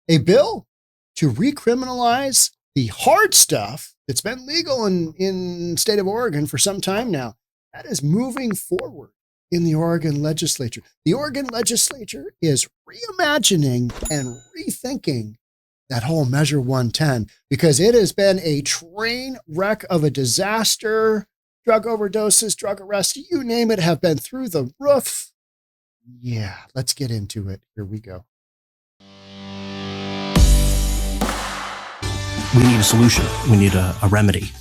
a bill to recriminalize the hard stuff that's been legal in the state of Oregon for some time now. That is moving forward in the Oregon Legislature. The Oregon Legislature is reimagining and rethinking that whole Measure 110 because it has been a train wreck of a disaster. Drug overdoses, drug arrests, you name it, have been through the roof. Yeah, let's get into it. Here we go. We need a solution. We need a remedy.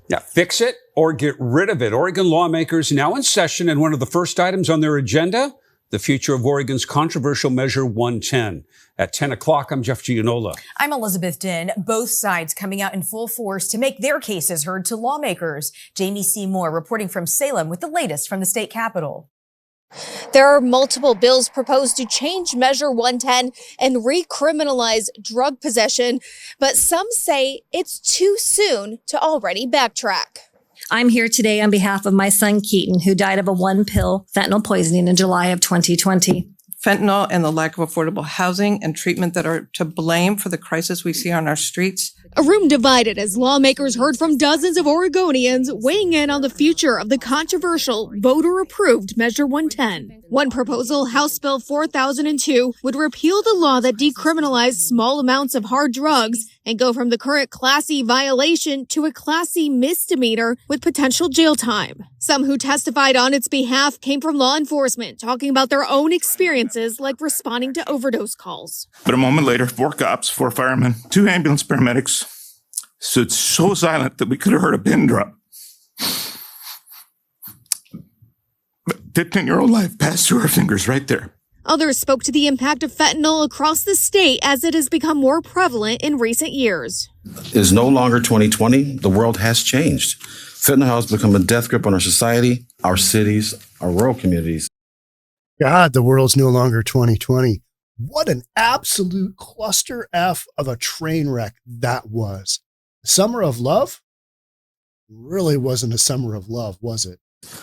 Yeah, fix it or get rid of it. Oregon lawmakers now in session, and one of the first items on their agenda, the future of Oregon's controversial Measure 110. At 10 o'clock, I'm Jeff Gianola. I'm Elizabeth Din. Both sides coming out in full force to make their cases heard to lawmakers. Jamie Seymour reporting from Salem with the latest from the state capitol. There are multiple bills proposed to change Measure 110 and recriminalize drug possession, but some say it's too soon to already backtrack. I'm here today on behalf of my son, Keaton, who died of a one-pill fentanyl poisoning in July of 2020. Fentanyl and the lack of affordable housing and treatment that are to blame for the crisis we see on our streets. A room divided as lawmakers heard from dozens of Oregonians weighing in on the future of the controversial voter-approved Measure 110. One proposal, House Bill 4002, would repeal the law that decriminalized small amounts of hard drugs and go from the current Class E violation to a Class E misdemeanor with potential jail time. Some who testified on its behalf came from law enforcement, talking about their own experiences like responding to overdose calls. But a moment later, 4 cops, 4 firemen, 2 ambulance paramedics stood so silent that we could have heard a pin drop. 15-year-old life passed through our fingers right there. Others spoke to the impact of fentanyl across the state as it has become more prevalent in recent years. It's no longer 2020. The world has changed. Fentanyl has become a death grip on our society, our cities, our rural communities. God, the world's no longer 2020. What an absolute cluster F of a train wreck that was. Summer of love? Really wasn't a summer of love, was it?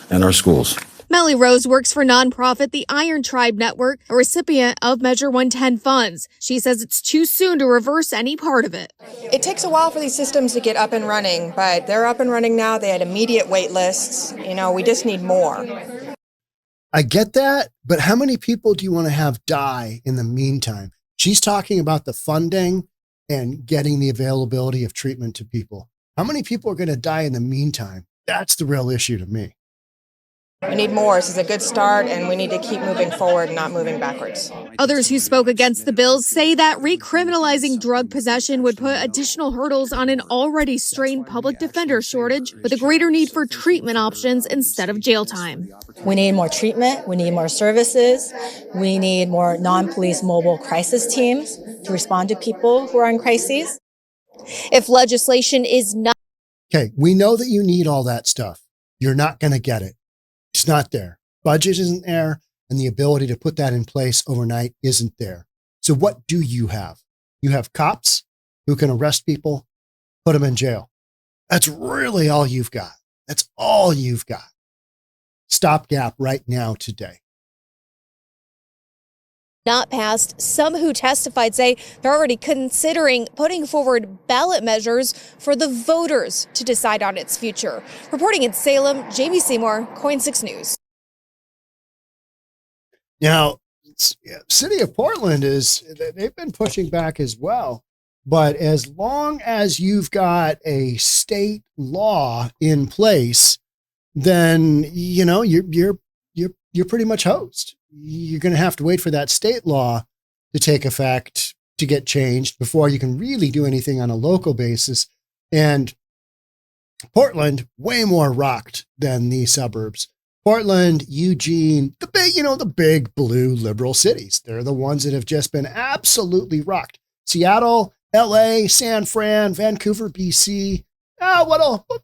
And our schools. Melly Rose works for nonprofit The Iron Tribe Network, a recipient of Measure 110 funds. She says it's too soon to reverse any part of it. It takes a while for these systems to get up and running, but they're up and running now. They had immediate wait lists. We just need more. I get that, but how many people do you want to have die in the meantime? She's talking about the funding and getting the availability of treatment to people. How many people are going to die in the meantime? That's the real issue to me. We need more. This is a good start, and we need to keep moving forward, not moving backwards. Others who spoke against the bills say that recriminalizing drug possession would put additional hurdles on an already strained public defender shortage with a greater need for treatment options instead of jail time. We need more treatment. We need more services. We need more non-police mobile crisis teams to respond to people who are in crises. If legislation is not... Okay, we know that you need all that stuff. You're not going to get it. It's not there. Budget isn't there, and the ability to put that in place overnight isn't there. So what do you have? You have cops who can arrest people, put them in jail. That's really all you've got. That's all you've got. Stopgap right now today. Not passed, some who testified say they're already considering putting forward ballot measures for the voters to decide on its future. Reporting in Salem, Jamie Seymour, Coin 6 News. Now, City of Portland they've been pushing back as well. But as long as you've got a state law in place, then, you're pretty much hosed. You're going to have to wait for that state law to take effect to get changed before you can really do anything on a local basis. And Portland, way more rocked than the suburbs. Portland, Eugene, the big blue liberal cities. They're the ones that have just been absolutely rocked. Seattle, LA, San Fran, Vancouver, BC.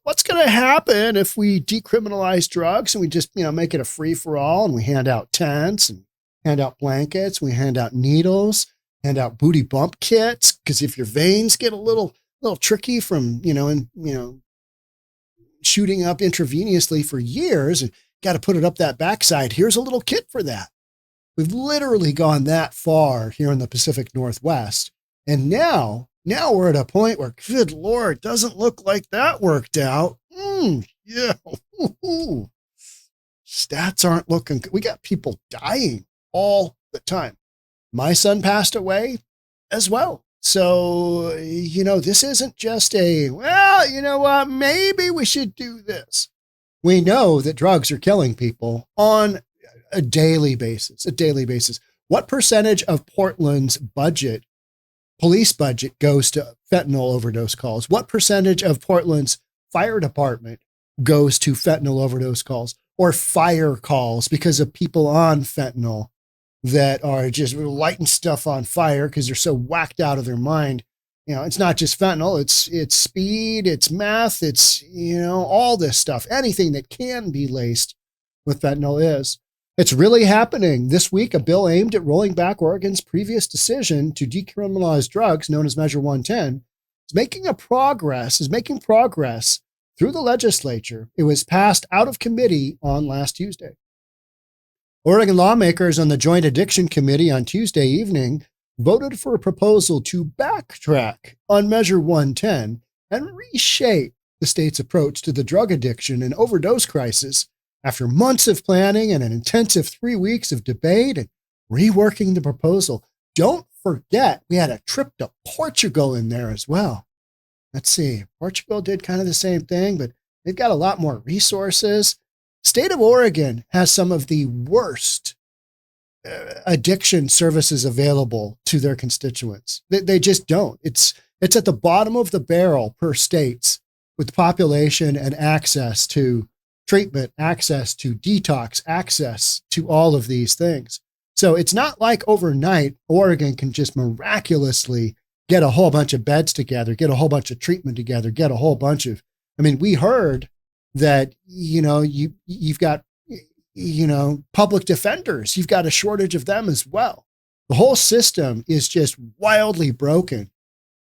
What's going to happen if we decriminalize drugs and we just, make it a free for all and we hand out tents and hand out blankets, we hand out needles, hand out booty bump kits. Because if your veins get a little tricky from, shooting up intravenously for years and got to put it up that backside, here's a little kit for that. We've literally gone that far here in the Pacific Northwest. And now we're at a point where, good Lord, doesn't look like that worked out. Yeah. Stats aren't looking good. We got people dying all the time. My son passed away as well. So, this isn't just well, you know what? Maybe we should do this. We know that drugs are killing people on a daily basis. What percentage of Portland's budget, police budget, goes to fentanyl overdose calls? What percentage of Portland's fire department goes to fentanyl overdose calls or fire calls because of people on fentanyl that are just lighting stuff on fire because they're so whacked out of their mind? It's not just fentanyl, it's speed, it's meth, it's, all this stuff. Anything that can be laced with fentanyl is. It's really happening. This week, a bill aimed at rolling back Oregon's previous decision to decriminalize drugs, known as Measure 110, is making progress through the legislature. It was passed out of committee on last Tuesday. Oregon lawmakers on the Joint Addiction Committee on Tuesday evening voted for a proposal to backtrack on Measure 110 and reshape the state's approach to the drug addiction and overdose crisis after months of planning and an intensive 3 weeks of debate and reworking the proposal. Don't forget, we had a trip to Portugal in there as well. Let's see, Portugal did kind of the same thing, but they've got a lot more resources. State of Oregon has some of the worst addiction services available to their constituents. They just don't. It's at the bottom of the barrel per states with population and access to treatment, access to detox, access to all of these things. So it's not like overnight Oregon can just miraculously get a whole bunch of beds together, get a whole bunch of treatment together, get a whole bunch of, we heard that, you've got, public defenders, you've got a shortage of them as well. The whole system is just wildly broken.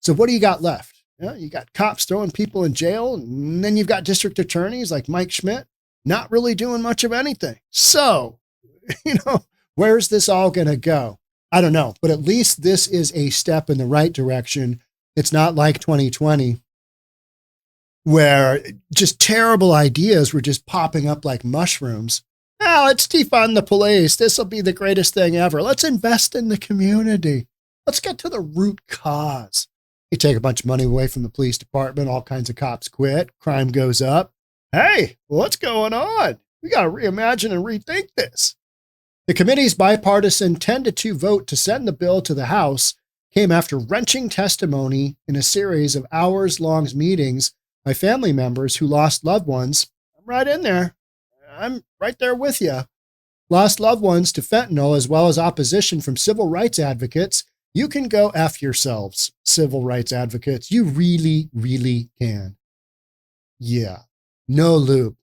So what do you got left? You got cops throwing people in jail, and then you've got district attorneys like Mike Schmidt not really doing much of anything. So, where's this all going to go? I don't know, but at least this is a step in the right direction. It's not like 2020 where just terrible ideas were just popping up like mushrooms. Let's defund the police. This will be the greatest thing ever. Let's invest in the community. Let's get to the root cause. You take a bunch of money away from the police department, all kinds of cops quit, crime goes up. Hey, what's going on? We got to reimagine and rethink this. The committee's bipartisan 10-2 vote to send the bill to the House came after wrenching testimony in a series of hours-long meetings by family members who lost loved ones. I'm right in there. I'm right there with you. Lost loved ones to fentanyl, as well as opposition from civil rights advocates. You can go F yourselves, civil rights advocates. You really, really can. Yeah. No loop.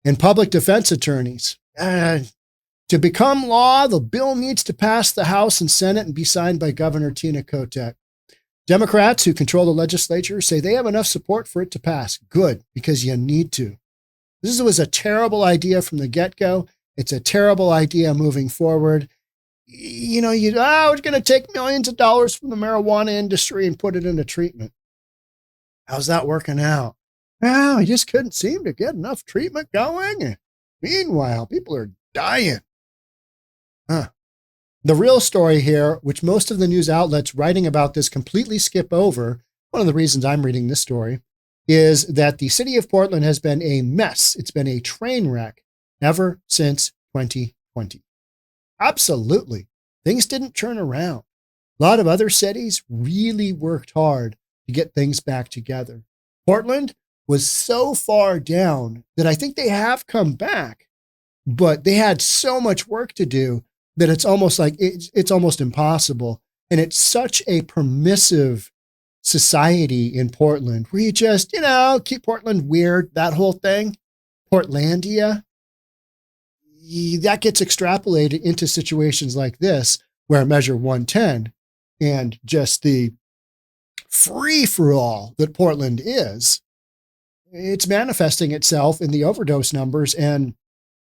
And public defense attorneys. To become law, the bill needs to pass the House and Senate and be signed by Governor Tina Kotek. Democrats who control the legislature say they have enough support for it to pass. Good, because you need to. This was a terrible idea from the get-go. It's a terrible idea moving forward. We're going to take millions of dollars from the marijuana industry and put it into treatment. How's that working out? I just couldn't seem to get enough treatment going. Meanwhile, people are dying. The real story here, which most of the news outlets writing about this completely skip over, one of the reasons I'm reading this story, is that the city of Portland has been a mess. It's been a train wreck ever since 2020. Absolutely. Things didn't turn around. A lot of other cities really worked hard to get things back together. Portland was so far down that I think they have come back, but they had so much work to do that it's almost like it's almost impossible. And it's such a permissive society in Portland where you just, keep Portland weird, that whole thing, Portlandia. That gets extrapolated into situations like this, where Measure 110 and just the free-for-all that Portland is, it's manifesting itself in the overdose numbers. And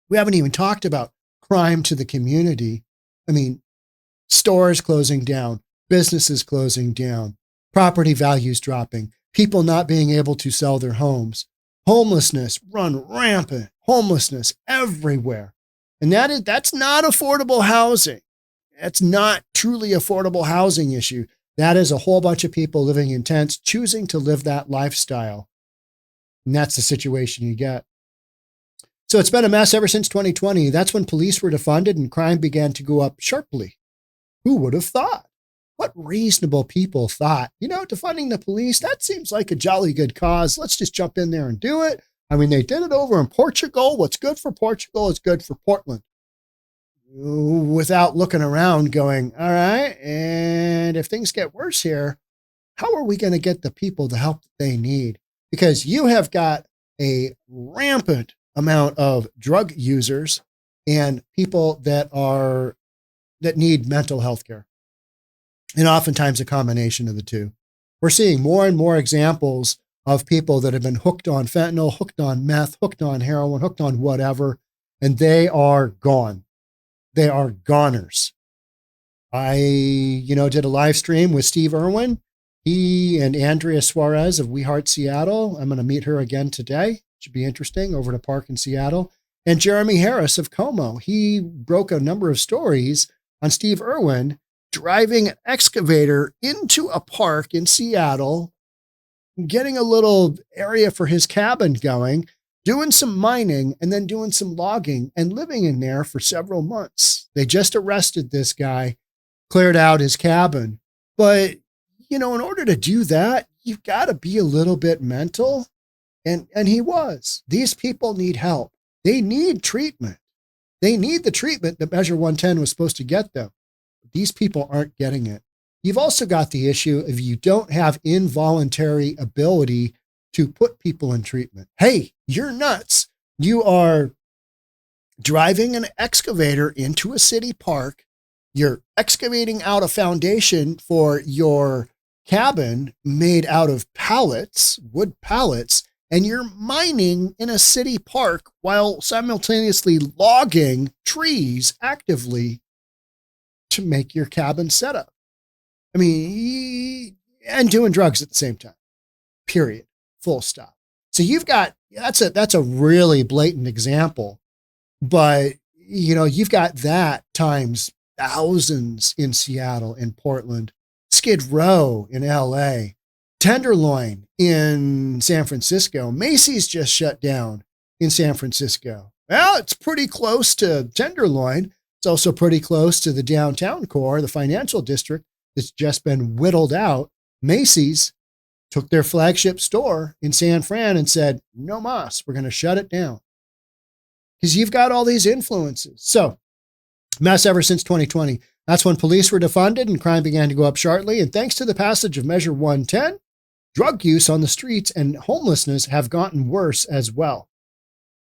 we haven't even talked about crime to the community. I mean, stores closing down, businesses closing down, property values dropping, people not being able to sell their homes, homelessness run rampant, homelessness everywhere. And that's not affordable housing. That's not truly affordable housing issue. That is a whole bunch of people living in tents, choosing to live that lifestyle. And that's the situation you get. So it's been a mess ever since 2020. That's when police were defunded and crime began to go up sharply. Who would have thought? What reasonable people thought, defunding the police, that seems like a jolly good cause. Let's just jump in there and do it. I mean, they did it over in Portugal. What's good for Portugal is good for Portland. Without looking around going, all right, and if things get worse here, how are we going to get the people the help that they need? Because you have got a rampant amount of drug users and people that need mental health care. And oftentimes a combination of the two. We're seeing more and more examples of people that have been hooked on fentanyl, hooked on meth, hooked on heroin, hooked on whatever, and they are gone. They are goners. I, did a live stream with Steve Irwin. He and Andrea Suarez of We Heart Seattle. I'm going to meet her again today. Should be interesting, over at a park in Seattle. And Jeremy Harris of Como. He broke a number of stories on Steve Irwin driving an excavator into a park in Seattle, getting a little area for his cabin going, doing some mining, and then doing some logging and living in there for several months. They just arrested this guy, cleared out his cabin. But, in order to do that, you've got to be a little bit mental. And he was. These people need help. They need treatment. They need the treatment that Measure 110 was supposed to get them. But these people aren't getting it. You've also got the issue of you don't have involuntary ability to put people in treatment. Hey, you're nuts. You are driving an excavator into a city park. You're excavating out a foundation for your cabin made out of pallets, wood pallets, and you're mining in a city park while simultaneously logging trees actively to make your cabin setup. I mean, and doing drugs at the same time, period, full stop. So you've got, that's a really blatant example, but you've got that times thousands in Seattle, in Portland, Skid Row in LA, Tenderloin in San Francisco. Macy's just shut down in San Francisco. Well, it's pretty close to Tenderloin. It's also pretty close to the downtown core, the financial district that's just been whittled out. Macy's took their flagship store in San Fran and said, no mas, we're going to shut it down. Because you've got all these influences. So, mess ever since 2020. That's when police were defunded and crime began to go up sharply. And thanks to the passage of Measure 110, drug use on the streets and homelessness have gotten worse as well.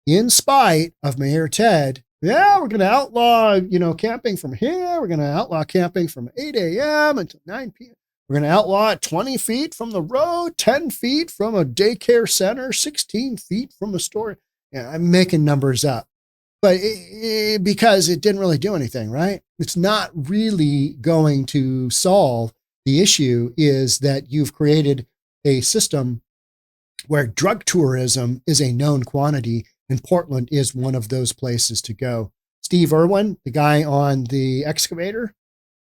In spite of Mayor Ted, we're going to outlaw, camping from here. We're going to outlaw camping from 8 a.m. until 9 p.m. We're going to outlaw it 20 feet from the road, 10 feet from a daycare center, 16 feet from a store. Yeah, I'm making numbers up. But because it didn't really do anything, right? It's not really going to solve the issue. Is that you've created a system where drug tourism is a known quantity, and Portland is one of those places to go. Steve Irwin, the guy on the excavator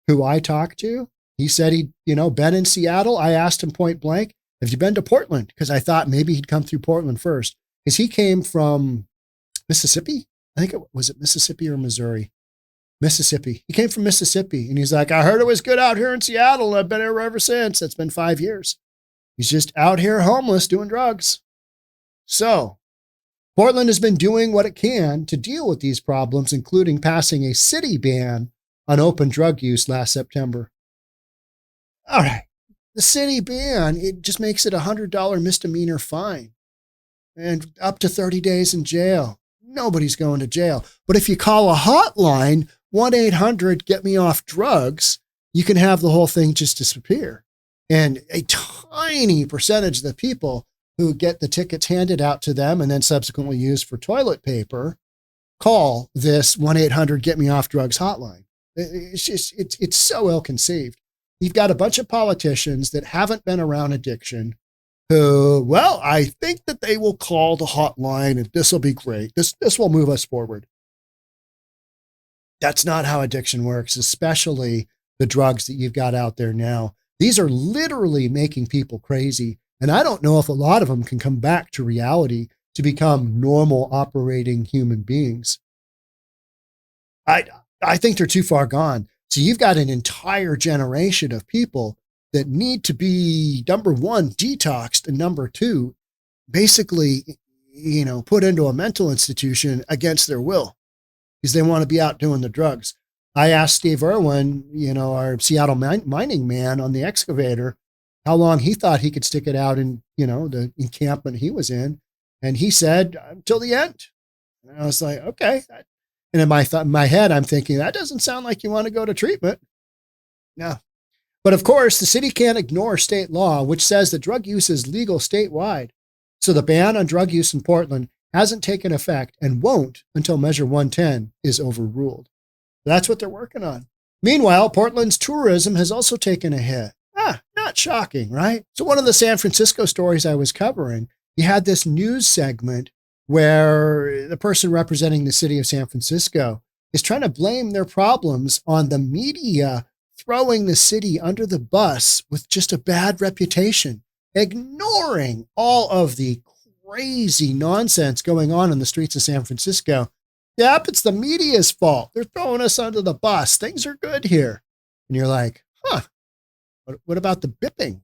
who I talked to, he said he'd, been in Seattle. I asked him point blank, have you been to Portland? Because I thought maybe he'd come through Portland first. Because he came from Mississippi. I think was it Mississippi or Missouri? Mississippi. He came from Mississippi. And he's like, I heard it was good out here in Seattle. And I've been here ever since. It's been 5 years. He's just out here homeless doing drugs. So Portland has been doing what it can to deal with these problems, including passing a city ban on open drug use last September. All right. The city ban, it just makes it a $100 misdemeanor fine and up to 30 days in jail. Nobody's going to jail. But if you call a hotline, 1-800-GET-ME-OFF-DRUGS, you can have the whole thing just disappear. And a tiny percentage of the people who get the tickets handed out to them and then subsequently used for toilet paper call this 1-800-GET-ME-OFF-DRUGS hotline. It's so ill-conceived. You've got a bunch of politicians that haven't been around addiction who, well, I think that they will call the hotline and this will be great. This will move us forward. That's not how addiction works, especially the drugs that you've got out there now. These are literally making people crazy. And I don't know if a lot of them can come back to reality to become normal operating human beings. I think they're too far gone. So you've got an entire generation of people that need to be, number one, detoxed, and number two, basically, put into a mental institution against their will because they want to be out doing the drugs. I asked Steve Irwin, our Seattle mining man on the excavator, how long he thought he could stick it out in, the encampment he was in. And he said, until the end. And I was like, okay. And in my head, I'm thinking, that doesn't sound like you want to go to treatment. No. But of course, the city can't ignore state law, which says that drug use is legal statewide. So the ban on drug use in Portland hasn't taken effect and won't until Measure 110 is overruled. That's what they're working on. Meanwhile, Portland's tourism has also taken a hit. Not shocking, right? So one of the San Francisco stories I was covering, you had this news segment where the person representing the city of San Francisco is trying to blame their problems on the media throwing the city under the bus with just a bad reputation, ignoring all of the crazy nonsense going on in the streets of San Francisco. Yep, it's the media's fault. They're throwing us under the bus. Things are good here. And you're like, what about the bipping?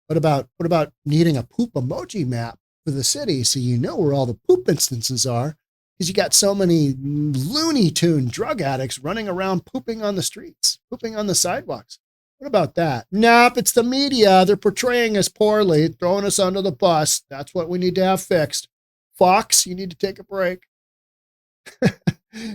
What about needing a poop emoji map for the city so you know where all the poop instances are? Because you got so many Looney Tune drug addicts running around pooping on the streets, pooping on the sidewalks. What about that? Nope, it's the media. They're portraying us poorly, throwing us under the bus. That's what we need to have fixed. Fox, you need to take a break.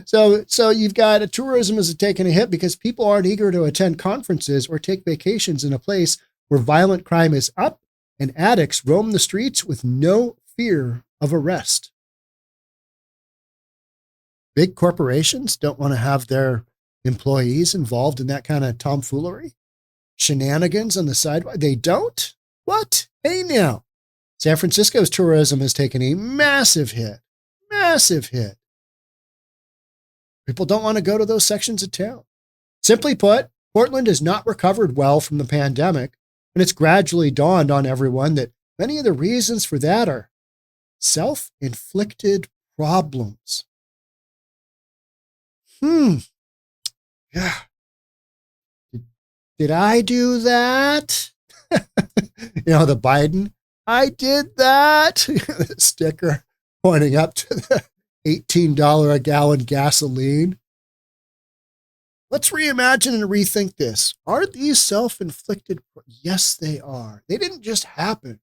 So you've got tourism is taking a hit because people aren't eager to attend conferences or take vacations in a place where violent crime is up and addicts roam the streets with no fear of arrest. Big corporations don't want to have their employees involved in that kind of tomfoolery, shenanigans on the sidewalk. They don't? What? Hey now. San Francisco's tourism has taken a massive hit. Massive hit. People don't want to go to those sections of town. Simply put, Portland has not recovered well from the pandemic, and it's gradually dawned on everyone that many of the reasons for that are self-inflicted problems. Yeah. Did I do that? The Biden, I did that. Sticker pointing up to the $18 a gallon gasoline. Let's reimagine and rethink this. Are these self-inflicted? Yes, they are. They didn't just happen.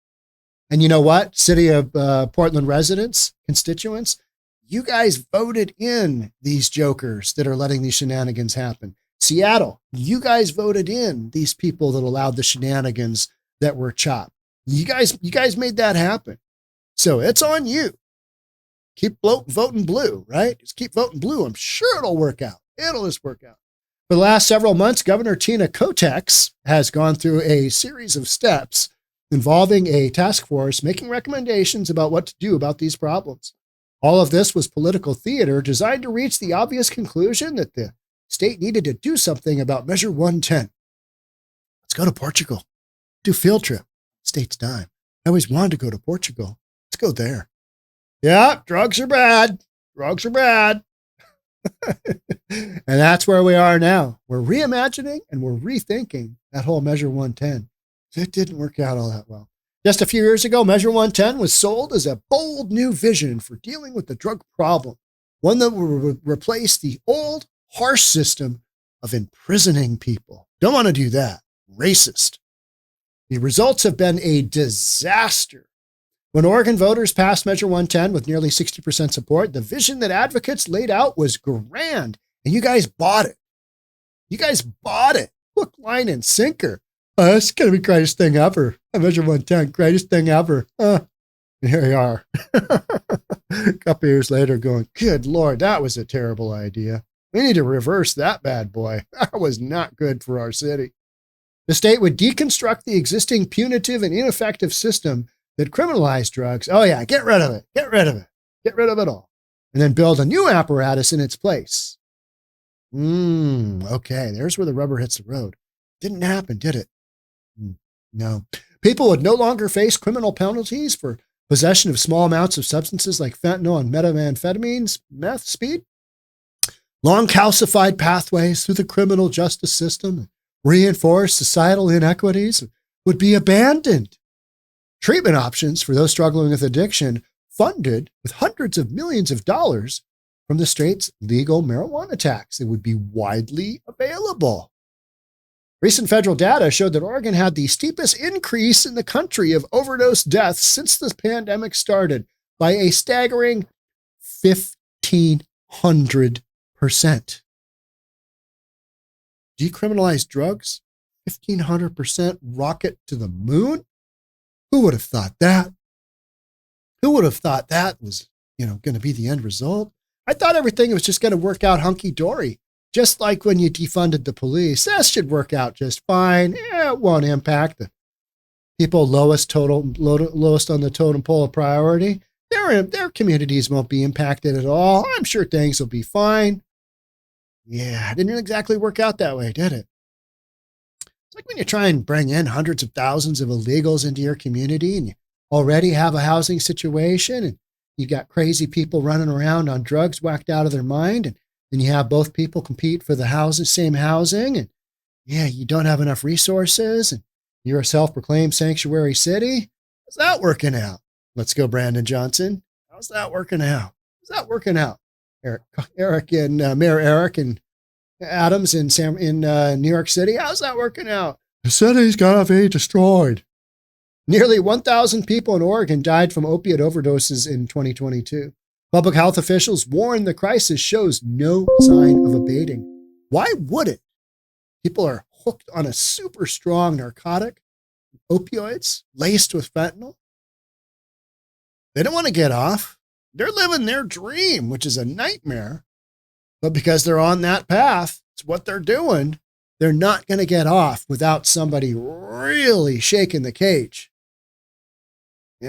And you know what? City of Portland residents, constituents, you guys voted in these jokers that are letting these shenanigans happen. Seattle, you guys voted in these people that allowed the shenanigans that were chopped. You guys made that happen. So it's on you. Keep voting blue, right? Just keep voting blue. I'm sure it'll work out. It'll just work out. For the last several months, Governor Tina Kotex has gone through a series of steps involving a task force making recommendations about what to do about these problems. All of this was political theater designed to reach the obvious conclusion that the state needed to do something about Measure 110. Let's go to Portugal. Do field trip. State's dime. I always wanted to go to Portugal. Let's go there. Yeah, drugs are bad. Drugs are bad. And that's where we are now. We're reimagining and we're rethinking that whole Measure 110. It didn't work out all that well. Just a few years ago, Measure 110 was sold as a bold new vision for dealing with the drug problem, one that would replace the old, harsh system of imprisoning people. Don't want to do that. Racist. The results have been a disaster. When Oregon voters passed Measure 110 with nearly 60% support, the vision that advocates laid out was grand, and you guys bought it. You guys bought it. Hook, line, and sinker. It's going to be the greatest thing ever. Measure 110, greatest thing ever. And here we are. A couple years later going, good Lord, that was a terrible idea. We need to reverse that bad boy. That was not good for our city. The state would deconstruct the existing punitive and ineffective system that criminalized drugs. Oh yeah, get rid of it. Get rid of it. Get rid of it all. And then build a new apparatus in its place. Okay, there's where the rubber hits the road. Didn't happen, did it? No. People would no longer face criminal penalties for possession of small amounts of substances like fentanyl and methamphetamines, meth, speed. Long calcified pathways through the criminal justice system, reinforced societal inequities would be abandoned. Treatment options for those struggling with addiction funded with hundreds of millions of dollars from the state's legal marijuana tax that would be widely available. Recent federal data showed that Oregon had the steepest increase in the country of overdose deaths since the pandemic started by a staggering 1,500%. Decriminalized drugs, 1,500% rocket to the moon? Who would have thought that? Who would have thought that was, going to be the end result? I thought everything was just going to work out hunky-dory. Just like when you defunded the police, that should work out just fine. It won't impact the people lowest on the totem pole of priority. Their communities won't be impacted at all. I'm sure things will be fine. Yeah, it didn't exactly work out that way, did it? It's like when you try and bring in hundreds of thousands of illegals into your community and you already have a housing situation and you got crazy people running around on drugs whacked out of their mind and you have both people compete for the same housing and you don't have enough resources and you're a self-proclaimed sanctuary city. How's that working out? Let's go, Brandon Johnson. How's that working out? Eric and Mayor Eric and Adams in New York City. How's that working out? The city's gonna be destroyed. Nearly 1,000 people in Oregon died from opiate overdoses in 2022. Public health officials warn the crisis shows no sign of abating. Why would it? People are hooked on a super strong narcotic, opioids laced with fentanyl. They don't want to get off. They're living their dream, which is a nightmare. But because they're on that path, it's what they're doing. They're not going to get off without somebody really shaking the cage.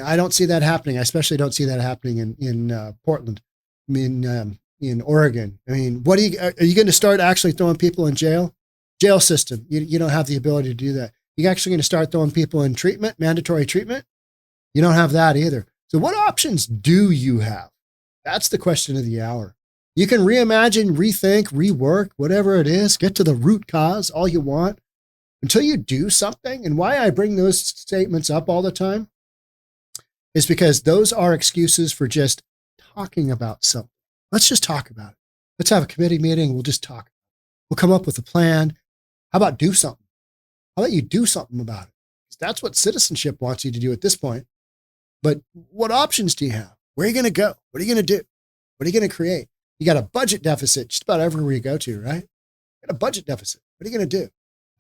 I don't see that happening. I especially don't see that happening in Portland, in Oregon. I mean, are you going to start actually throwing people in jail? Jail system. You don't have the ability to do that. You're actually going to start throwing people in treatment, mandatory treatment? You don't have that either. So what options do you have? That's the question of the hour. You can reimagine, rethink, rework, whatever it is, get to the root cause all you want until you do something. And why I bring those statements up all the time is because those are excuses for just talking about something. Let's just talk about it. Let's have a committee meeting. We'll just talk. We'll come up with a plan. How about do something? How about you do something about it? Because that's what citizenship wants you to do at this point. But what options do you have? Where are you going to go? What are you going to do? What are you going to create? You got a budget deficit just about everywhere you go to, right? You got a budget deficit. What are you going to do?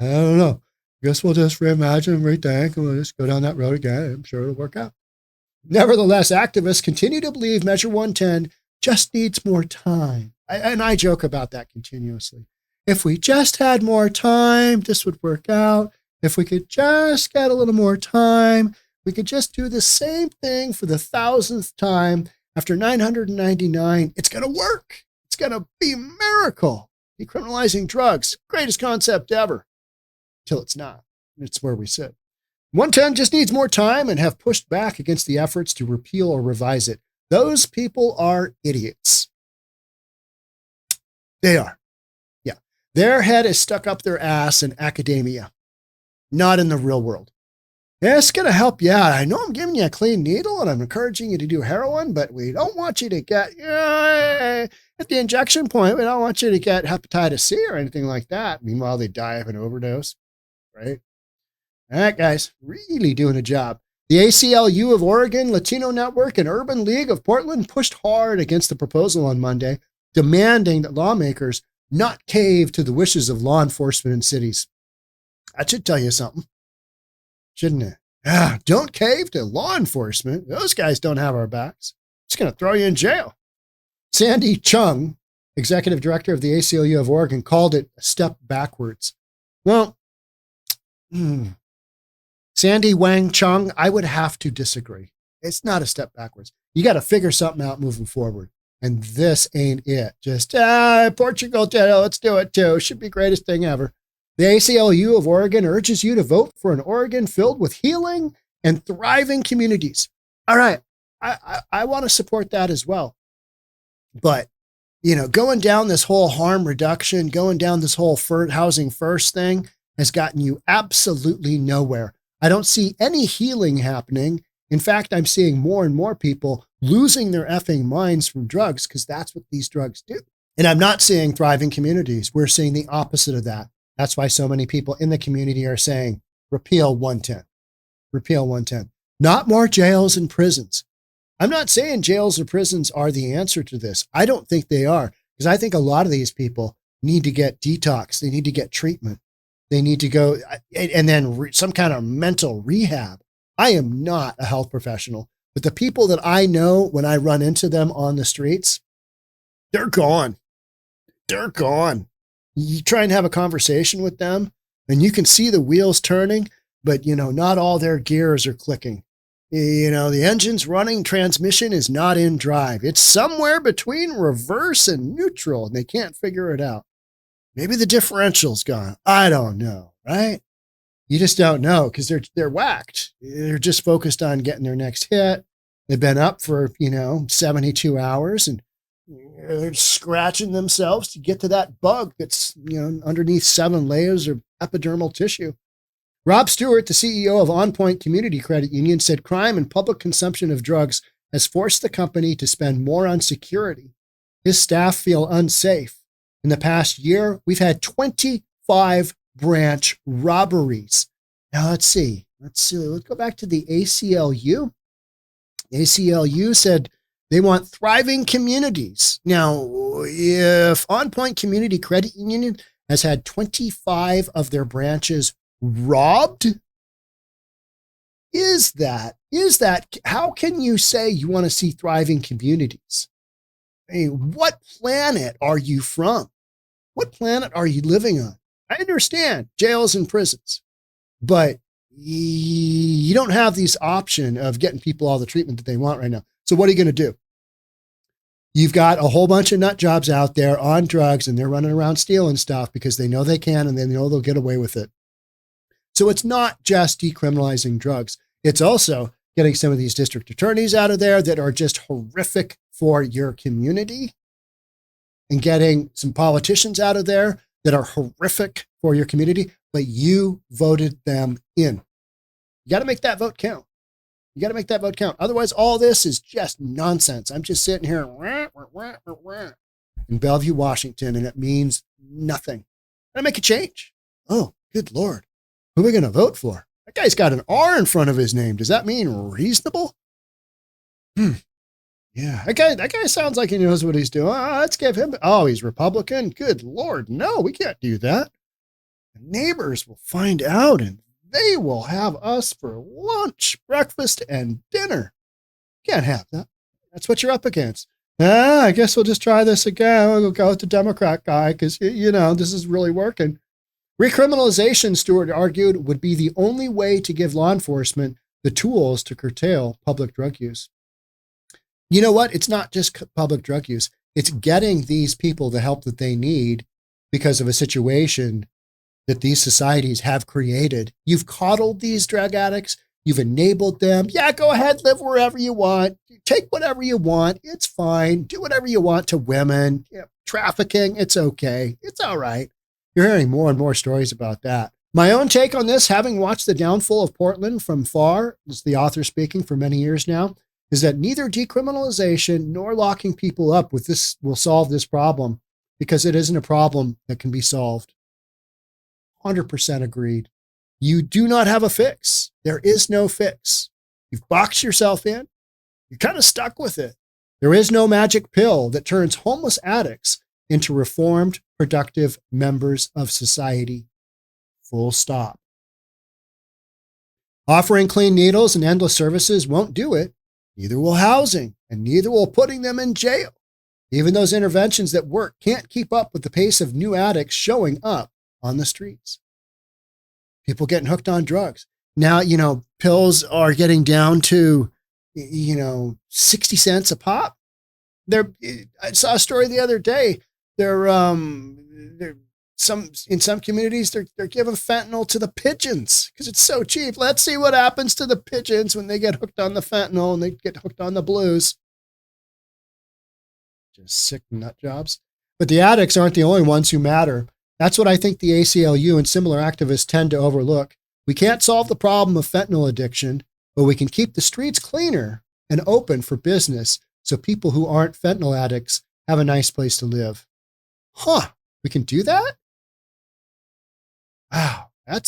I don't know. I guess we'll just reimagine, rethink, and we'll just go down that road again. I'm sure it'll work out. Nevertheless, activists continue to believe Measure 110 just needs more time. And I joke about that continuously. If we just had more time, this would work out. If we could just get a little more time, we could just do the same thing for the 1,000th time after 999. It's going to work. It's going to be a miracle. Decriminalizing drugs, greatest concept ever. Till it's not. It's where we sit. 110 just needs more time and have pushed back against the efforts to repeal or revise it. Those people are idiots. They are. Yeah. Their head is stuck up their ass in academia, not in the real world. Yeah, it's going to help you out. I know I'm giving you a clean needle and I'm encouraging you to do heroin, but we don't want you to get, at the injection point, we don't want you to get hepatitis C or anything like that. Meanwhile, they die of an overdose, right? All right, guys, really doing a job. The ACLU of Oregon, Latino Network, and Urban League of Portland pushed hard against the proposal on Monday, demanding that lawmakers not cave to the wishes of law enforcement in cities. That should tell you something, shouldn't it? Yeah, don't cave to law enforcement. Those guys don't have our backs. It's going to throw you in jail. Sandy Chung, executive director of the ACLU of Oregon, called it a step backwards. Well, Sandy Wang Chung, I would have to disagree. It's not a step backwards. You got to figure something out moving forward. And this ain't it. Just, Portugal did it. Let's do it too. Should be greatest thing ever. The ACLU of Oregon urges you to vote for an Oregon filled with healing and thriving communities. All right. I want to support that as well. But, going down this whole harm reduction, going down this whole housing first thing has gotten you absolutely nowhere. I don't see any healing happening. In fact, I'm seeing more and more people losing their effing minds from drugs because that's what these drugs do. And I'm not seeing thriving communities. We're seeing the opposite of that. That's why so many people in the community are saying, repeal 110. Repeal 110. Not more jails and prisons. I'm not saying jails or prisons are the answer to this. I don't think they are, because I think a lot of these people need to get detox. They need to get treatment. They need to go and then some kind of mental rehab. I am not a health professional, but the people that I know when I run into them on the streets, they're gone. They're gone. You try and have a conversation with them and you can see the wheels turning, but not all their gears are clicking. The engine's running, transmission is not in drive. It's somewhere between reverse and neutral and they can't figure it out. Maybe the differential's gone. I don't know, right? You just don't know because they're whacked. They're just focused on getting their next hit. They've been up for, 72 hours and they're scratching themselves to get to that bug that's, underneath 7 layers of epidermal tissue. Rob Stewart, the CEO of On Point Community Credit Union, said crime and public consumption of drugs has forced the company to spend more on security. His staff feel unsafe. In the past year, we've had 25 branch robberies. Now, let's see. Let's go back to the ACLU. The ACLU said they want thriving communities. Now, if On Point Community Credit Union has had 25 of their branches robbed, is that, how can you say you want to see thriving communities? I mean, what planet are you from? What planet are you living on? I understand jails and prisons, but you don't have this option of getting people all the treatment that they want right now. So what are you going to do? You've got a whole bunch of nut jobs out there on drugs and they're running around stealing stuff because they know they can and they know they'll get away with it. So it's not just decriminalizing drugs. It's also getting some of these district attorneys out of there that are just horrific for your community and getting some politicians out of there that are horrific for your community, but you voted them in. You got to make that vote count. You got to make that vote count. Otherwise, all this is just nonsense. I'm just sitting here in Bellevue, Washington, and it means nothing. Got to make a change. Oh, good Lord. Who are we going to vote for? That guy's got an R in front of his name. Does that mean reasonable? Yeah, that guy sounds like he knows what he's doing. Let's give him. Oh, he's Republican. Good Lord. No, we can't do that. The neighbors will find out and they will have us for lunch, breakfast, and dinner. Can't have that. That's what you're up against. I guess we'll just try this again. We'll go with the Democrat guy because, this is really working. Recriminalization, Stewart argued, would be the only way to give law enforcement the tools to curtail public drug use. You know what? It's not just public drug use. It's getting these people the help that they need because of a situation that these societies have created. You've coddled these drug addicts. You've enabled them. Yeah, go ahead, live wherever you want. Take whatever you want. It's fine. Do whatever you want to women. Trafficking, it's okay. It's all right. You're hearing more and more stories about that. My own take on this, having watched the downfall of Portland from far, as the author speaking for many years now, is that neither decriminalization nor locking people up with this will solve this problem because it isn't a problem that can be solved. 100% agreed. You do not have a fix. There is no fix. You've boxed yourself in. You're kind of stuck with it. There is no magic pill that turns homeless addicts into reformed, productive members of society. Full stop. Offering clean needles and endless services won't do it. Neither will housing, and neither will putting them in jail. Even those interventions that work can't keep up with the pace of new addicts showing up on the streets. People getting hooked on drugs. Now, pills are getting down to, 60 cents a pop. I saw a story the other day. In some communities, they're giving fentanyl to the pigeons because it's so cheap. Let's see what happens to the pigeons when they get hooked on the fentanyl and they get hooked on the blues. Just sick nut jobs. But the addicts aren't the only ones who matter. That's what I think the ACLU and similar activists tend to overlook. We can't solve the problem of fentanyl addiction, but we can keep the streets cleaner and open for business so people who aren't fentanyl addicts have a nice place to live. We can do that? Wow, I had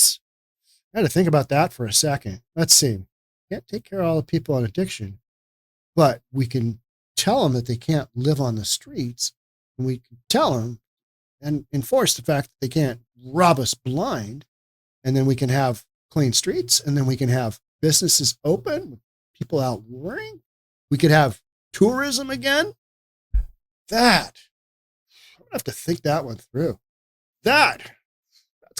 to think about that for a second. Let's see. Can't take care of all the people on addiction, but we can tell them that they can't live on the streets, and we can tell them and enforce the fact that they can't rob us blind, and then we can have clean streets, and then we can have businesses open with people out working. We could have tourism again. I'm gonna have to think that one through. That's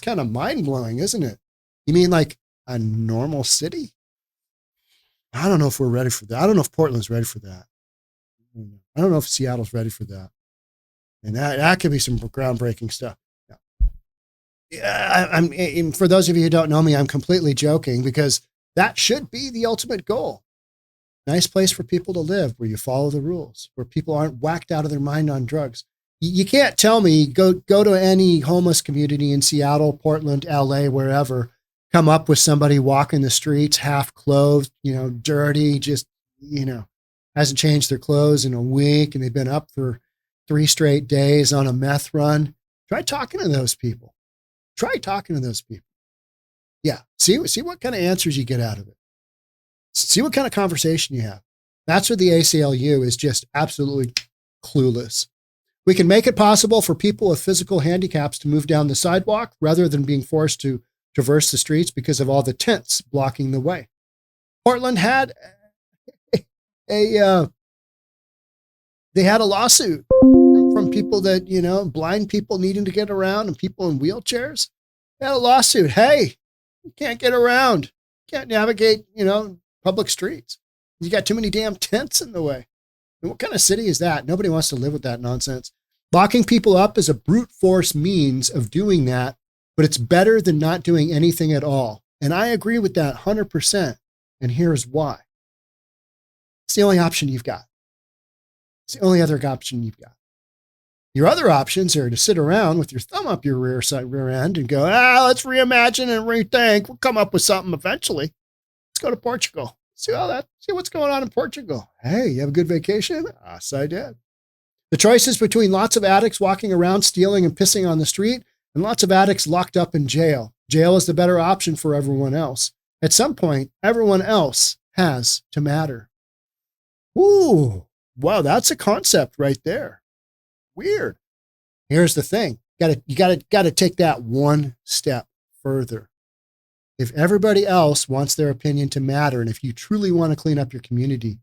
kind of mind-blowing, isn't it? You mean like a normal city? I don't know if we're ready for that. I don't know if Portland's ready for that. I don't know if Seattle's ready for that. And that could be some groundbreaking stuff. Yeah, for those of you who don't know me, I'm completely joking because that should be the ultimate goal. Nice place for people to live where you follow the rules, where people aren't whacked out of their mind on drugs. You can't tell me, go to any homeless community in Seattle, Portland, LA, wherever, come up with somebody walking the streets, half clothed, dirty, just, hasn't changed their clothes in a week and they've been up for 3 straight days on a meth run. Try talking to those people. Yeah. See what kind of answers you get out of it. See what kind of conversation you have. That's where the ACLU is just absolutely clueless. We can make it possible for people with physical handicaps to move down the sidewalk rather than being forced to traverse the streets because of all the tents blocking the way. Portland had they had a lawsuit from people that, blind people needing to get around and people in wheelchairs. They had a lawsuit. Hey, you can't get around. Can't navigate, public streets. You got too many damn tents in the way. And what kind of city is that? Nobody wants to live with that nonsense. Locking people up is a brute force means of doing that, but it's better than not doing anything at all. And I agree with that 100%. And here's why. It's the only option you've got. It's the only other option you've got. Your other options are to sit around with your thumb up your rear end and go, let's reimagine and rethink. We'll come up with something eventually. Let's go to Portugal. See what's going on in Portugal. Hey, you have a good vacation? Yes, I did. The choice is between lots of addicts walking around stealing and pissing on the street and lots of addicts locked up in jail. Jail is the better option for everyone else. At some point, everyone else has to matter. Ooh, wow, that's a concept right there. Weird. Here's the thing. You gotta take that one step further. If everybody else wants their opinion to matter, and if you truly want to clean up your community,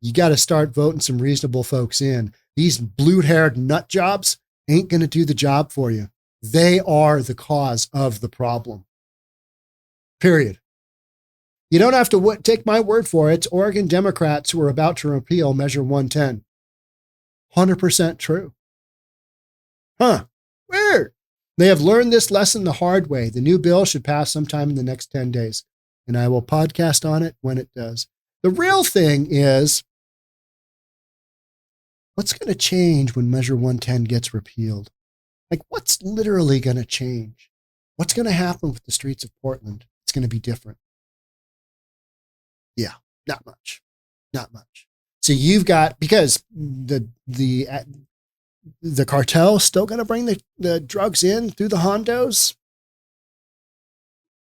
you got to start voting some reasonable folks in. These blue-haired nut jobs ain't going to do the job for you. They are the cause of the problem. Period. You don't have to take my word for it. It's Oregon Democrats who are about to repeal Measure 110. 100% true. Weird. They have learned this lesson the hard way. The new bill should pass sometime in the next 10 days, and I will podcast on it when it does. The real thing is, what's going to change when Measure 110 gets repealed? Like, what's literally going to change? What's going to happen with the streets of Portland? It's going to be different. Yeah, not much. Not much. So you've got, because the cartel still going to bring the drugs in through the hondos.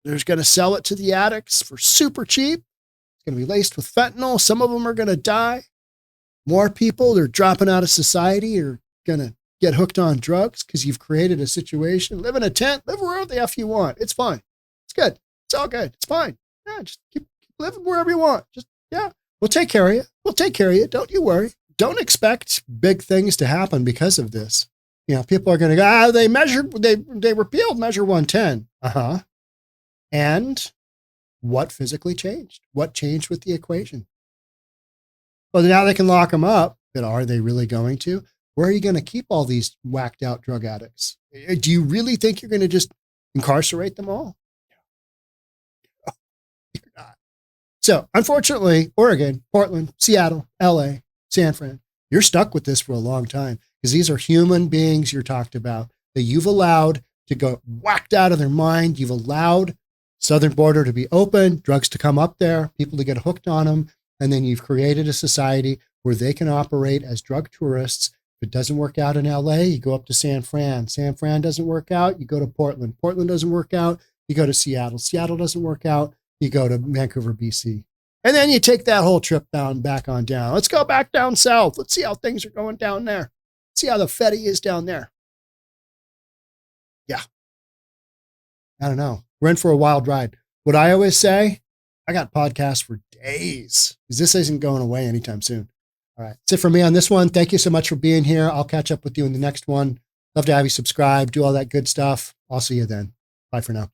They're going to sell it to the addicts for super cheap. It's going to be laced with fentanyl. Some of them are going to die. More people that are dropping out of society are going to get hooked on drugs because you've created a situation. Live in a tent. Live wherever the F you want. It's fine. It's good. It's all good. It's fine. Yeah, just keep living wherever you want. We'll take care of you. We'll take care of you. Don't you worry. don't expect big things to happen because of this. You know, people are going to go, they repealed Measure 110. And what physically changed? What changed with the equation? Well, now they can lock them up, but are they really going to? Where are you going to keep all these whacked out drug addicts? Do you really think you're going to just incarcerate them all? You're not. So unfortunately, Oregon, Portland, Seattle, LA, San Fran, you're stuck with this for a long time because these are human beings you're talked about that you've allowed to go whacked out of their mind. You've allowed southern border to be open, drugs to come up there, people to get hooked on them. And then you've created a society where they can operate as drug tourists. If it doesn't work out in LA, you go up to San Fran. San Fran doesn't work out, you go to Portland. Portland doesn't work out, you go to Seattle. Seattle doesn't work out, you go to Vancouver, BC. And then you take that whole trip back on down. Let's go back down south. Let's see how things are going down there. See how the Fetty is down there. Yeah. I don't know. We're in for a wild ride. What I always say, I got podcasts for days because this isn't going away anytime soon. All right. That's it for me on this one. Thank you so much for being here. I'll catch up with you in the next one. Love to have you subscribe, do all that good stuff. I'll see you then. Bye for now.